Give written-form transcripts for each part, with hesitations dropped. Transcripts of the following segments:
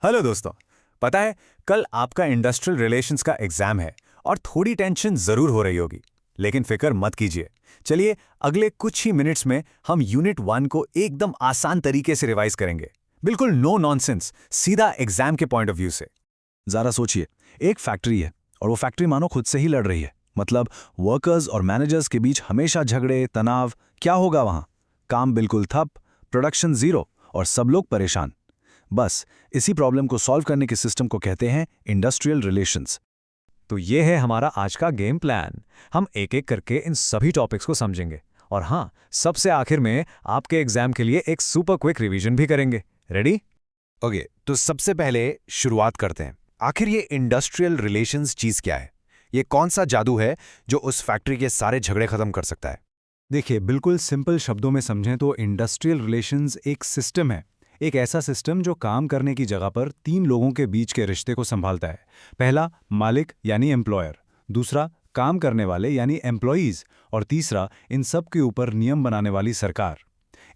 Hello दोस्तों। पता है, कल आपका इंडस्ट्रियल रिलेशंस का एग्जाम है और थोड़ी टेंशन जरूर हो रही होगी, लेकिन फिक्र मत कीजिए। चलिए, अगले कुछ ही मिनट्स में हम यूनिट 1 को एकदम आसान तरीके से रिवाइज करेंगे। बिल्कुल नो नॉनसेंस, सीधा एग्जाम के पॉइंट ऑफ व्यू से। ज़रा सोचिए, एक फैक्ट्री है और वो फैक्ट्री मानो खुद से ही लड़ रही है। मतलब वर्कर्स और मैनेजर्स के बीच हमेशा झगड़े, तनाव। क्या होगा वहाँ? काम बिल्कुल ठप, प्रोडक्शन ज़ीरो और सब लोग परेशान। बस इसी प्रॉब्लम को सॉल्व करने के सिस्टम को कहते हैं इंडस्ट्रियल रिलेशंस। तो ये है हमारा आज का गेम प्लान। हम एक एक करके इन सभी टॉपिक्स को समझेंगे और हाँ, सबसे आखिर में आपके एग्जाम के लिए एक सुपर क्विक रिवीजन भी करेंगे। रेडी? ओके, तो सबसे पहले शुरुआत करते हैं। आखिर ये इंडस्ट्रियल रिलेशंस चीज़ क्या है? ये कौन सा जादू है जो उस फैक्ट्री के सारे झगड़े खत्म कर सकता है? देखिए, बिल्कुल सिंपल शब्दों में समझें तो इंडस्ट्रियल रिलेशंस एक सिस्टम है। एक ऐसा सिस्टम जो काम करने की जगह पर तीन लोगों के बीच के रिश्ते को संभालता है। पहला, मालिक यानी एम्प्लॉयर। दूसरा, काम करने वाले यानी एम्प्लॉयीज। और तीसरा, इन सब के ऊपर नियम बनाने वाली सरकार।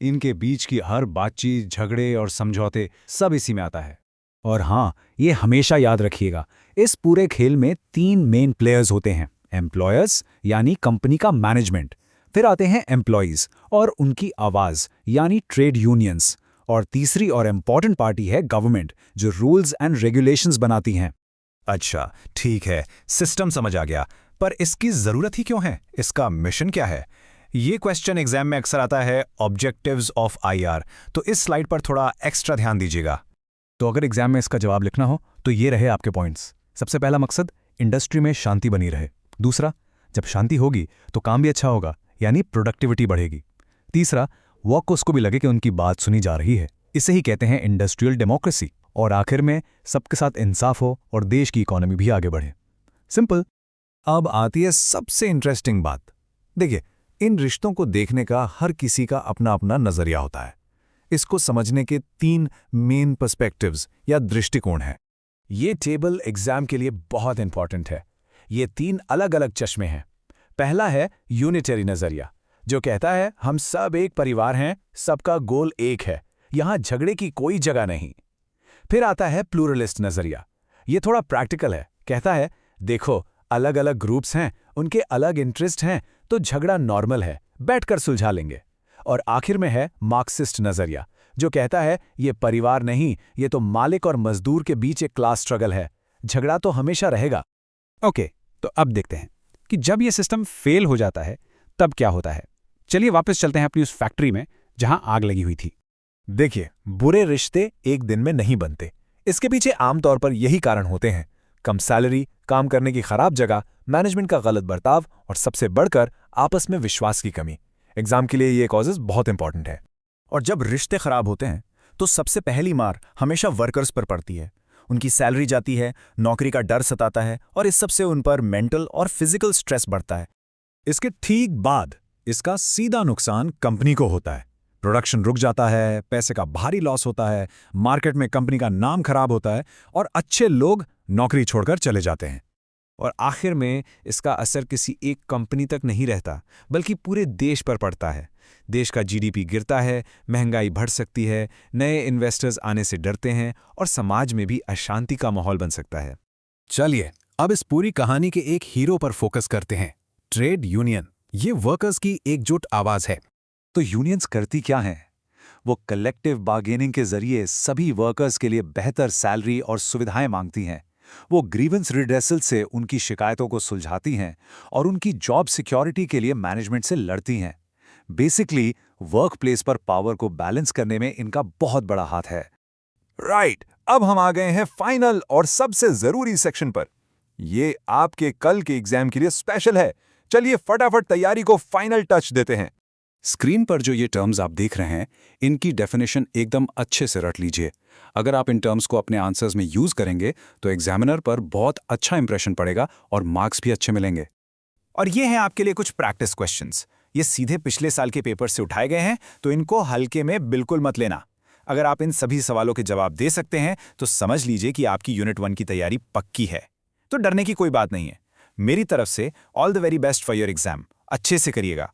इनके बीच की हर बातचीत, झगड़े और समझौते सब इसी में आता है। और हाँ, ये हमेशा याद रखिएगा, इस पूरे खेल में तीन मेन प्लेयर्स होते हैं। एम्प्लॉयर्स यानी कंपनी का मैनेजमेंट, फिर आते हैं एम्प्लॉयीज और उनकी आवाज यानी ट्रेड यूनियंस, और तीसरी और इम्पॉर्टेंट पार्टी है गवर्नमेंट, जो रूल्स एंड रेगुलेशंस बनाती हैं। अच्छा, ठीक है, सिस्टम समझ आ गया। पर इसकी ज़रूरत ही क्यों है? इसका मिशन क्या है? ये क्वेश्चन एग्जाम में अक्सर आता है, ऑब्जेक्टिव्स ऑफ आईआर। तो इस स्लाइड पर थोड़ा एक्स्ट्रा ध्यान दीजिएगा। तो अगर एग्जाम में इसका जवाब लिखना हो तो ये रहे आपके पॉइंट्स। सबसे पहला मकसद, इंडस्ट्री में शांति बनी रहे। दूसरा, जब शांति होगी तो काम भी अच्छा होगा, यानी प्रोडक्टिविटी बढ़ेगी। तीसरा, वर्कर्स को भी लगे कि उनकी बात सुनी जा रही है, इसे ही कहते हैं इंडस्ट्रियल डेमोक्रेसी। और आखिर में सबके साथ इंसाफ हो और देश की इकोनॉमी भी आगे बढ़े। सिंपल। अब आती है सबसे इंटरेस्टिंग बात। देखिए, इन रिश्तों को देखने का हर किसी का अपना अपना नजरिया होता है। इसको समझने के तीन मेन पर्सपेक्टिव्स या दृष्टिकोण हैं। ये टेबल एग्जाम के लिए बहुत इंपॉर्टेंट है। ये तीन अलग अलग चश्मे हैं। पहला है यूनिटरी नजरिया, जो कहता है हम सब एक परिवार हैं, सबका गोल एक है, यहां झगड़े की कोई जगह नहीं। फिर आता है प्लूरलिस्ट नजरिया। ये थोड़ा प्रैक्टिकल है, कहता है देखो, अलग अलग ग्रुप्स हैं, उनके अलग इंटरेस्ट हैं, तो झगड़ा नॉर्मल है, बैठकर सुलझा लेंगे। और आखिर में है मार्क्सिस्ट नजरिया, जो कहता है ये परिवार नहीं, ये तो मालिक और मजदूर के बीच एक क्लास स्ट्रगल है, झगड़ा तो हमेशा रहेगा। ओके, तो अब देखते हैं कि जब यह सिस्टम फेल हो जाता है तब क्या होता है। चलिए वापस चलते हैं अपनी उस फैक्ट्री में जहां आग लगी हुई थी। देखिए, बुरे रिश्ते एक दिन में नहीं बनते। इसके पीछे आमतौर पर यही कारण होते हैं: कम सैलरी, काम करने की खराब जगह, मैनेजमेंट का गलत बर्ताव और सबसे बढ़कर आपस में विश्वास की कमी। एग्जाम के लिए ये कॉजेज बहुत इंपॉर्टेंट है। और जब रिश्ते खराब होते हैं तो सबसे पहली मार हमेशा वर्कर्स पर पड़ती है। उनकी सैलरी जाती है, नौकरी का डर सताता है और इस सब से उन पर मेंटल और फिजिकल स्ट्रेस बढ़ता है। इसके ठीक बाद इसका सीधा नुकसान कंपनी को होता है। प्रोडक्शन रुक जाता है, पैसे का भारी लॉस होता है, मार्केट में कंपनी का नाम खराब होता है और अच्छे लोग नौकरी छोड़कर चले जाते हैं। और आखिर में इसका असर किसी एक कंपनी तक नहीं रहता, बल्कि पूरे देश पर पड़ता है। देश का जीडीपी गिरता है, महंगाई बढ़ सकती है, नए इन्वेस्टर्स आने से डरते हैं और समाज में भी अशांति का माहौल बन सकता है। चलिए, अब इस पूरी कहानी के एक हीरो पर फोकस करते हैं, ट्रेड यूनियन। ये वर्कर्स की एकजुट आवाज है। तो यूनियंस करती क्या हैं? वो कलेक्टिव बार्गेनिंग के जरिए सभी वर्कर्स के लिए बेहतर सैलरी और सुविधाएं मांगती हैं। वो ग्रीवेंस रिड्रेसल से उनकी शिकायतों को सुलझाती हैं और उनकी जॉब सिक्योरिटी के लिए मैनेजमेंट से लड़ती हैं। बेसिकली वर्क प्लेस पर पावर को बैलेंस करने में इनका बहुत बड़ा हाथ है। राइट, अब हम आ गए हैं फाइनल और सबसे जरूरी सेक्शन पर। ये आपके कल के एग्जाम के लिए स्पेशल है। चलिए फटाफट तैयारी को फाइनल टच देते हैं। स्क्रीन पर जो ये टर्म्स आप देख रहे हैं, इनकी डेफिनेशन एकदम अच्छे से रट लीजिए। अगर आप इन टर्म्स को अपने आंसर्स में यूज करेंगे तो एग्जामिनर पर बहुत अच्छा इंप्रेशन पड़ेगा और मार्क्स भी अच्छे मिलेंगे। और ये हैं आपके लिए कुछ प्रैक्टिस क्वेश्चंस। ये सीधे पिछले साल के पेपर से उठाए गए हैं, तो इनको हल्के में बिल्कुल मत लेना। अगर आप इन सभी सवालों के जवाब दे सकते हैं तो समझ लीजिए कि आपकी यूनिट 1 की तैयारी पक्की है। तो डरने की कोई बात नहीं है। मेरी तरफ से all the very best for your exam. अच्छे से करिएगा।